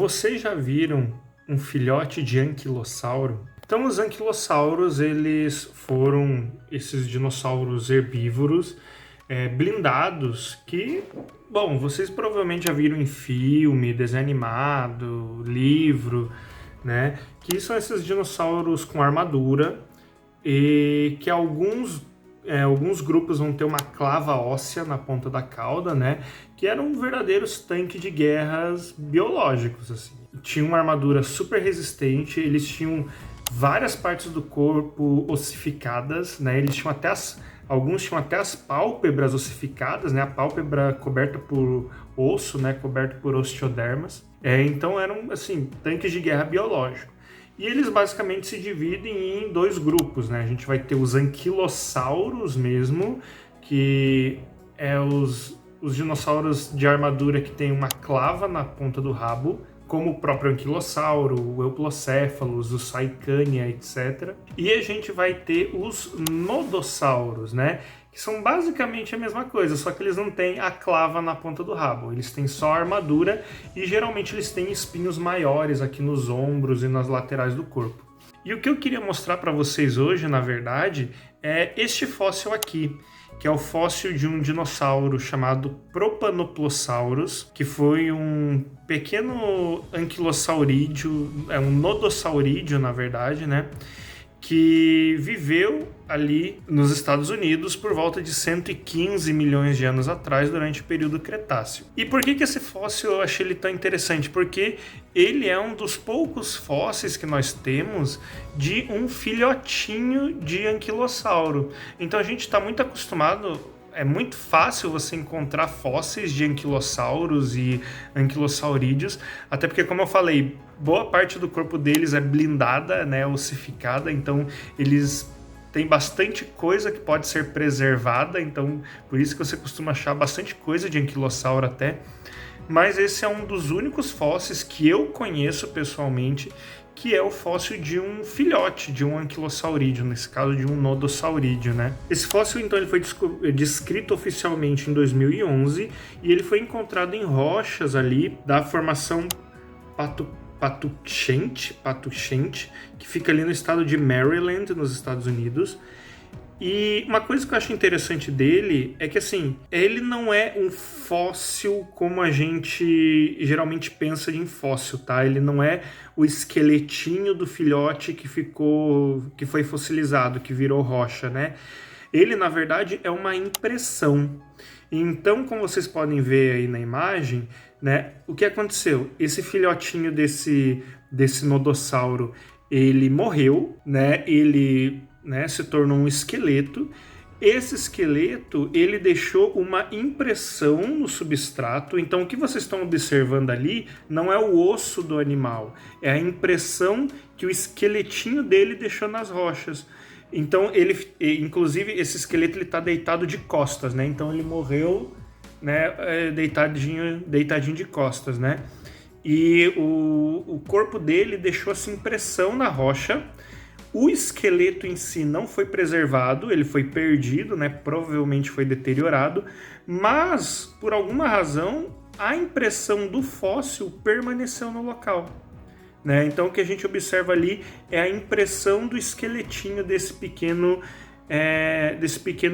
Vocês já viram um filhote de anquilossauro? Então, os anquilossauros, eles foram esses dinossauros herbívoros blindados que, bom, vocês provavelmente já viram em filme, desenho animado, livro, né? Que são esses dinossauros com armadura e que alguns grupos vão ter uma clava óssea na ponta da cauda, né? Que eram verdadeiros tanques de guerras biológicos, assim. Tinha uma armadura super resistente, eles tinham várias partes do corpo ossificadas, né? Alguns tinham até as pálpebras ossificadas, né? A pálpebra coberta por osso, né? Coberta por osteodermas. Então eram, assim, tanques de guerra biológico. E eles basicamente se dividem em dois grupos, né? A gente vai ter os anquilossauros mesmo, que os dinossauros de armadura que tem uma clava na ponta do rabo, como o próprio anquilossauro, o euplocefalos, o saicânia, etc. E a gente vai ter os nodossauros, né? Que são basicamente a mesma coisa, só que eles não têm a clava na ponta do rabo. Eles têm só a armadura e geralmente eles têm espinhos maiores aqui nos ombros e nas laterais do corpo. E o que eu queria mostrar para vocês hoje, na verdade, é este fóssil aqui, que é o fóssil de um dinossauro chamado Propanoplosaurus, que foi um pequeno anquilosaurídeo, um nodossaurídeo, na verdade, né? Que viveu ali nos Estados Unidos por volta de 115 milhões de anos atrás, durante o período Cretáceo. E por que esse fóssil eu achei ele tão interessante? Porque ele é um dos poucos fósseis que nós temos de um filhotinho de anquilossauro. Então a gente está muito acostumado. É muito fácil você encontrar fósseis de anquilossauros e anquilossaurídeos, até porque, como eu falei, boa parte do corpo deles é blindada, né, ossificada, então eles têm bastante coisa que pode ser preservada, então por isso que você costuma achar bastante coisa de anquilossauro até. Mas esse é um dos únicos fósseis que eu conheço pessoalmente, que é o fóssil de um filhote de um anquilossaurídeo, nesse caso de um nodossaurídeo, né? Esse fóssil, então, ele foi descrito oficialmente em 2011 e ele foi encontrado em rochas ali da formação Patuxent, que fica ali no estado de Maryland, nos Estados Unidos. E uma coisa que eu acho interessante dele é que, assim, ele não é um fóssil como a gente geralmente pensa em fóssil, tá? Ele não é o esqueletinho do filhote que foi fossilizado, que virou rocha, né? Ele, na verdade, é uma impressão. Então, como vocês podem ver aí na imagem, né, o que aconteceu? Esse filhotinho desse nodossauro, ele morreu, né? Ele se tornou um esqueleto. Esse esqueleto, ele deixou uma impressão no substrato. Então, o que vocês estão observando ali não é o osso do animal, é a impressão que o esqueletinho dele deixou nas rochas. Então, inclusive, esse esqueleto está deitado de costas, né? Então, ele morreu, né, deitadinho de costas, né? E o corpo dele deixou essa impressão na rocha. O esqueleto em si não foi preservado, ele foi perdido, né? Provavelmente foi deteriorado, mas por alguma razão a impressão do fóssil permaneceu no local, né? Então o que a gente observa ali é a impressão do esqueletinho desse pequeno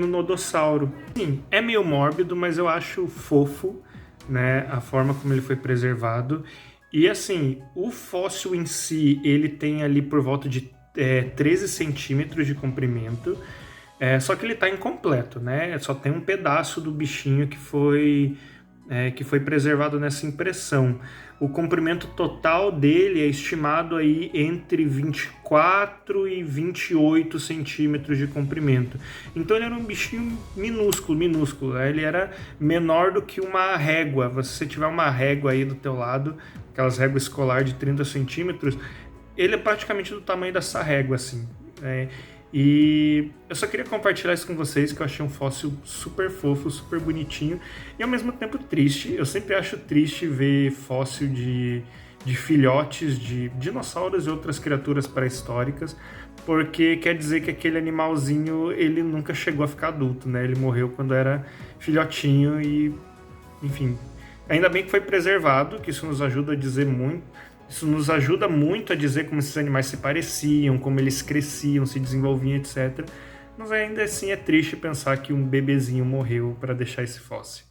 nodossauro. Sim, é meio mórbido, mas eu acho fofo, né? A forma como ele foi preservado. E assim, o fóssil em si, ele tem ali por volta de 13 centímetros de comprimento, só que ele está incompleto, né? Só tem um pedaço do bichinho que foi preservado nessa impressão. O comprimento total dele é estimado aí entre 24 e 28 centímetros de comprimento. Então ele era um bichinho minúsculo, né? Ele era menor do que uma régua. Se você tiver uma régua aí do teu lado, aquelas réguas escolar de 30 centímetros, ele é praticamente do tamanho dessa régua, assim, né? E eu só queria compartilhar isso com vocês, que eu achei um fóssil super fofo, super bonitinho e ao mesmo tempo triste. Eu sempre acho triste ver fóssil de filhotes de dinossauros e outras criaturas pré-históricas, porque quer dizer que aquele animalzinho, ele nunca chegou a ficar adulto, né? Ele morreu quando era filhotinho e, enfim, Ainda bem que foi preservado, que isso nos ajuda a dizer muito. Isso nos ajuda muito a dizer como esses animais se pareciam, como eles cresciam, se desenvolviam, etc. Mas ainda assim é triste pensar que um bebezinho morreu para deixar esse fóssil.